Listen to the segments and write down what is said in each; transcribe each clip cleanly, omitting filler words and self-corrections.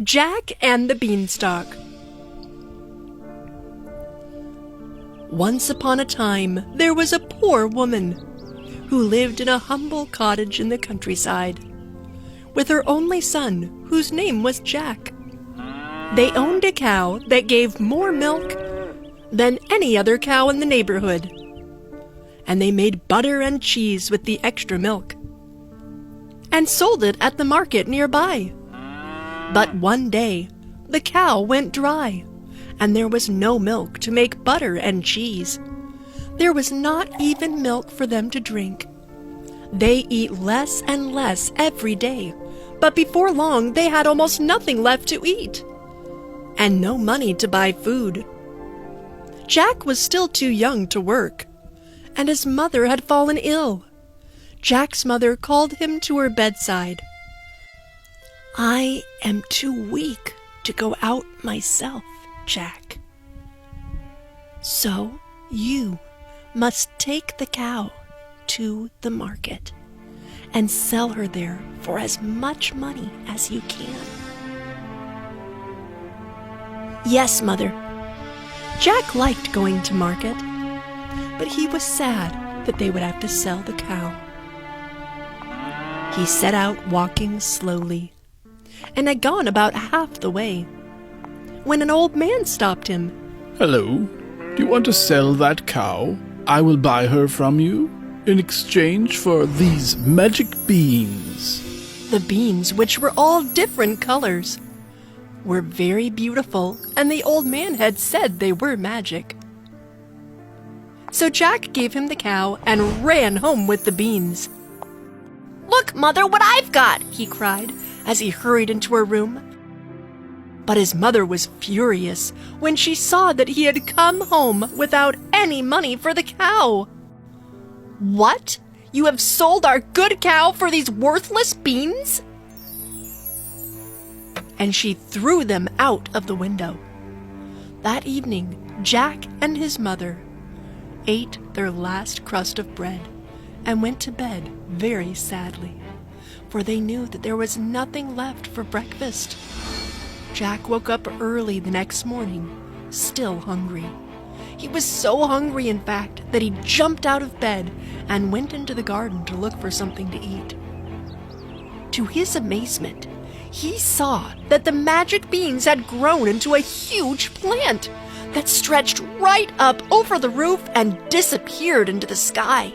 Jack and the Beanstalk. Once upon a time, there was a poor woman who lived in a humble cottage in the countryside with her only son, whose name was Jack. They owned a cow that gave more milk than any other cow in the neighborhood, and they made butter and cheese with the extra milk and sold it at the market nearby. But one day, the cow went dry, and there was no milk to make butter and cheese. There was not even milk for them to drink. They eat less and less every day, but before long they had almost nothing left to eat, and no money to buy food. Jack was still too young to work, and his mother had fallen ill. Jack's mother called him to her bedside. "I am too weak to go out myself, Jack. So you must take the cow to the market and sell her there for as much money as you can." "Yes, Mother." Jack liked going to market, but he was sad that they would have to sell the cow. He set out walking slowly, and had gone about half the way when an old man stopped him. "Hello, do you want to sell that cow? I will buy her from you in exchange for these magic beans." The beans, which were all different colors, were very beautiful, and the old man had said they were magic. So Jack gave him the cow and ran home with the beans. "Look, Mother, what I've got!" he cried as he hurried into her room. But his mother was furious when she saw that he had come home without any money for the cow. "What? You have sold our good cow for these worthless beans?" And she threw them out of the window. That evening, Jack and his mother ate their last crust of bread and went to bed very sadly, for they knew that there was nothing left for breakfast. Jack woke up early the next morning, still hungry. He was so hungry, in fact, that he jumped out of bed and went into the garden to look for something to eat. To his amazement, he saw that the magic beans had grown into a huge plant that stretched right up over the roof and disappeared into the sky.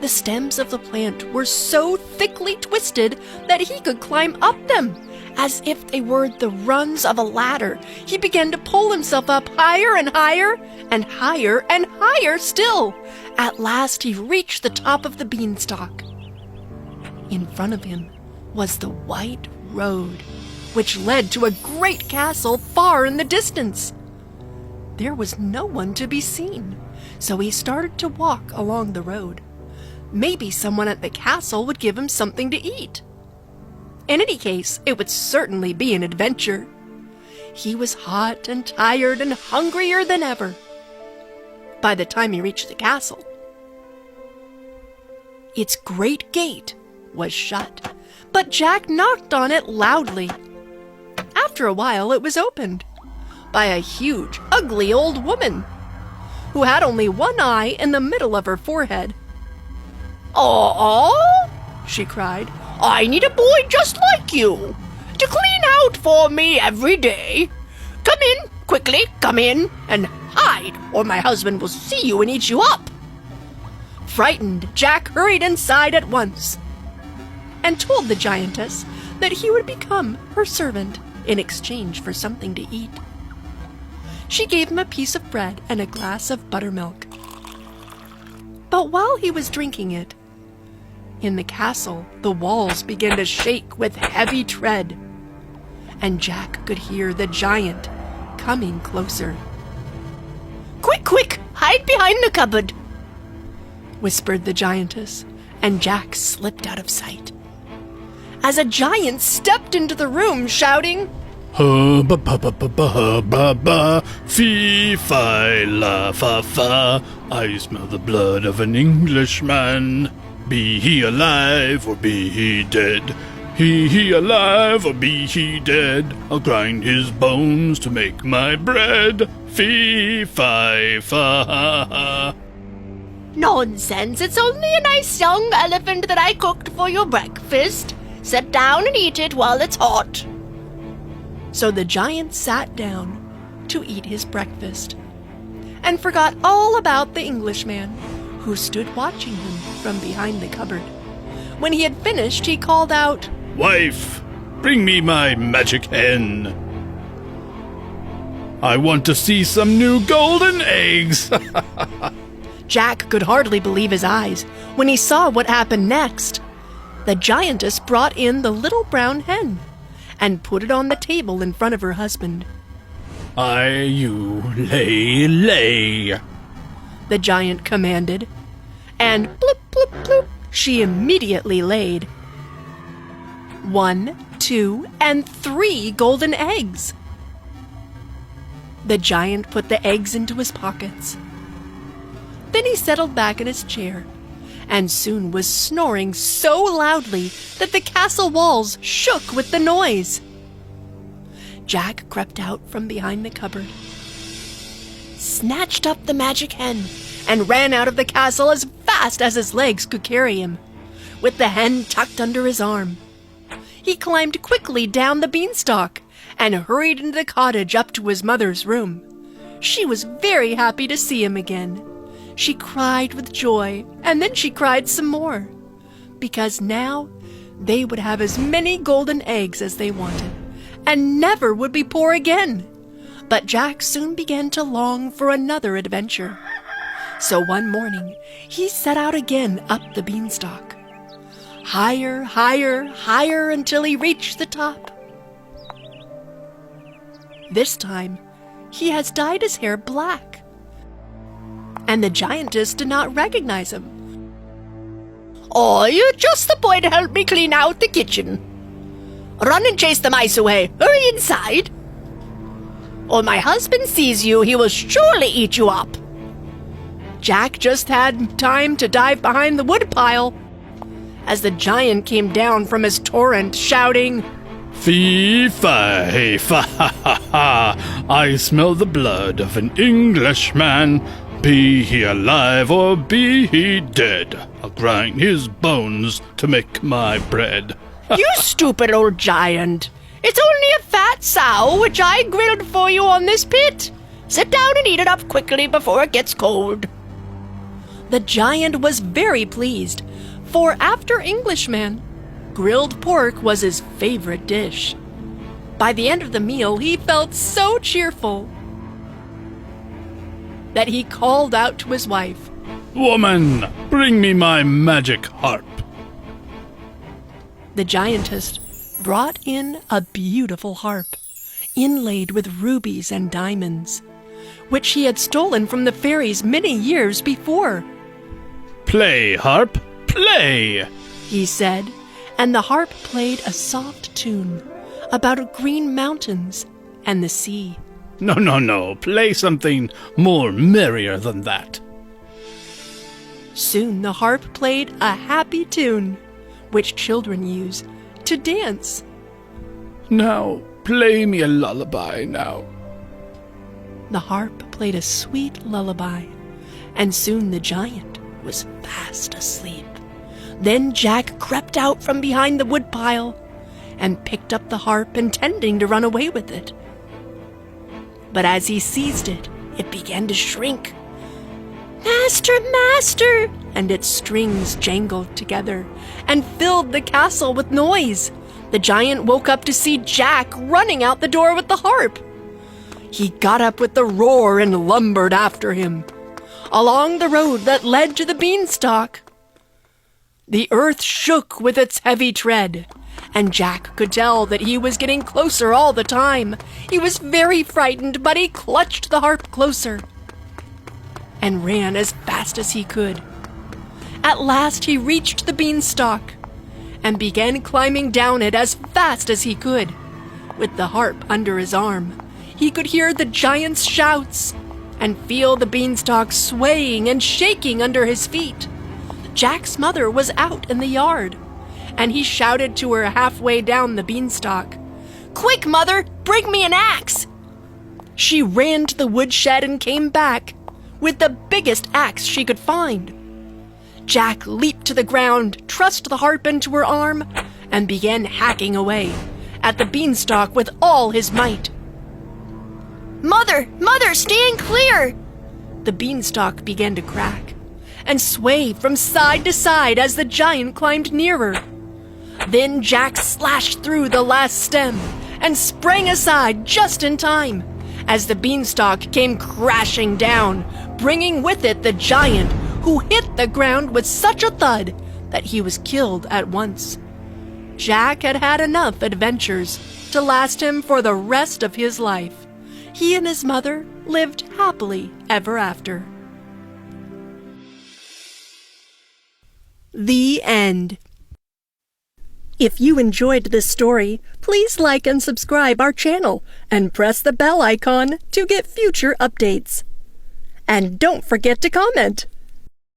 The stems of the plant were so thickly twisted that he could climb up them. As if they were the rungs of a ladder, he began to pull himself up higher and higher, and higher and higher still. At last he reached the top of the beanstalk. In front of him was the white road, which led to a great castle far in the distance. There was no one to be seen, so he started to walk along the road. Maybe someone at the castle would give him something to eat. In any case, it would certainly be an adventure. He was hot and tired and hungrier than ever by the time he reached the castle. Its great gate was shut, but Jack knocked on it loudly. After a while, it was opened by a huge, ugly old woman who had only one eye in the middle of her forehead. "Oh," she cried, "I need a boy just like you to clean out for me every day. Come in, quickly, come in, and hide, or my husband will see you and eat you up." Frightened, Jack hurried inside at once and told the giantess that he would become her servant in exchange for something to eat. She gave him a piece of bread and a glass of buttermilk. But while he was drinking it, in the castle, the walls began to shake with heavy tread, and Jack could hear the giant coming closer. "Quick, quick, hide behind the cupboard," whispered the giantess, and Jack slipped out of sight as a giant stepped into the room shouting, "Ha ba ba ba ba ba ba ba, fee fi la fa fa. I smell the blood of an Englishman. Be he alive or be he dead, he alive or be he dead, I'll grind his bones to make my bread. Fee, fi, fa. Nonsense, it's only a nice young elephant that I cooked for your breakfast. Sit down and eat it while it's hot. So the giant sat down to eat his breakfast and forgot all about the Englishman, who stood watching him from behind the cupboard. When he had finished, he called out, Wife, bring me my magic hen. I want to see some new golden eggs. Jack could hardly believe his eyes when he saw what happened next. The giantess brought in the little brown hen and put it on the table in front of her husband. You lay. The giant commanded, and bloop, bloop, bloop, she immediately laid 1, 2, and 3 golden eggs. The giant put the eggs into his pockets. Then he settled back in his chair and soon was snoring so loudly that the castle walls shook with the noise. Jack crept out from behind the cupboard, snatched up the magic hen, and ran out of the castle as fast as his legs could carry him, with the hen tucked under his arm. He climbed quickly down the beanstalk and hurried into the cottage up to his mother's room. She was very happy to see him again. She cried with joy, and then she cried some more, because now they would have as many golden eggs as they wanted, and never would be poor again. But Jack soon began to long for another adventure. So one morning he set out again up the beanstalk. Higher, higher, higher until he reached the top. This time he has dyed his hair black, and the giantess did not recognize him. Oh, you're just the boy to help me clean out the kitchen. Run and chase the mice away. Hurry inside. Or my husband sees you, he will surely eat you up. Jack just had time to dive behind the woodpile as the giant came down from his torrent, shouting, Fee, fi, fa, ha, ha, ha. I smell the blood of an Englishman. Be he alive or be he dead, I'll grind his bones to make my bread. You stupid old giant. It's only a fat sow which I grilled for you on this pit. Sit down and eat it up quickly before it gets cold. The giant was very pleased, for after Englishman, grilled pork was his favorite dish. By the end of the meal, he felt so cheerful that he called out to his wife, Woman, bring me my magic harp. The giantess brought in a beautiful harp, inlaid with rubies and diamonds, which he had stolen from the fairies many years before. Play, harp, play, he said, and the harp played a soft tune about green mountains and the sea. No, play something more merrier than that. Soon the harp played a happy tune, which children use to dance. Now, play me a lullaby now. The harp played a sweet lullaby, and soon the giant was fast asleep. Then Jack crept out from behind the woodpile and picked up the harp, intending to run away with it. But as he seized it, it began to shrink. Master, master! And its strings jangled together and filled the castle with noise. The giant woke up to see Jack running out the door with the harp. He got up with a roar and lumbered after him, along the road that led to the beanstalk. The earth shook with its heavy tread, and Jack could tell that he was getting closer all the time. He was very frightened, but he clutched the harp closer and ran as fast as he could. At last he reached the beanstalk and began climbing down it as fast as he could. With the harp under his arm, he could hear the giant's shouts and feel the beanstalk swaying and shaking under his feet. Jack's mother was out in the yard, and he shouted to her halfway down the beanstalk, "Quick, Mother! Bring me an axe!" She ran to the woodshed and came back with the biggest axe she could find. Jack leaped to the ground, thrust the harp into her arm, and began hacking away at the beanstalk with all his might. "Mother! Mother! Stand clear!" The beanstalk began to crack and sway from side to side as the giant climbed nearer. Then Jack slashed through the last stem and sprang aside just in time as the beanstalk came crashing down, bringing with it the giant, who hit the ground with such a thud that he was killed at once. Jack had had enough adventures to last him for the rest of his life. He and his mother lived happily ever after. The end. If you enjoyed this story, please like and subscribe our channel and press the bell icon to get future updates. And don't forget to comment.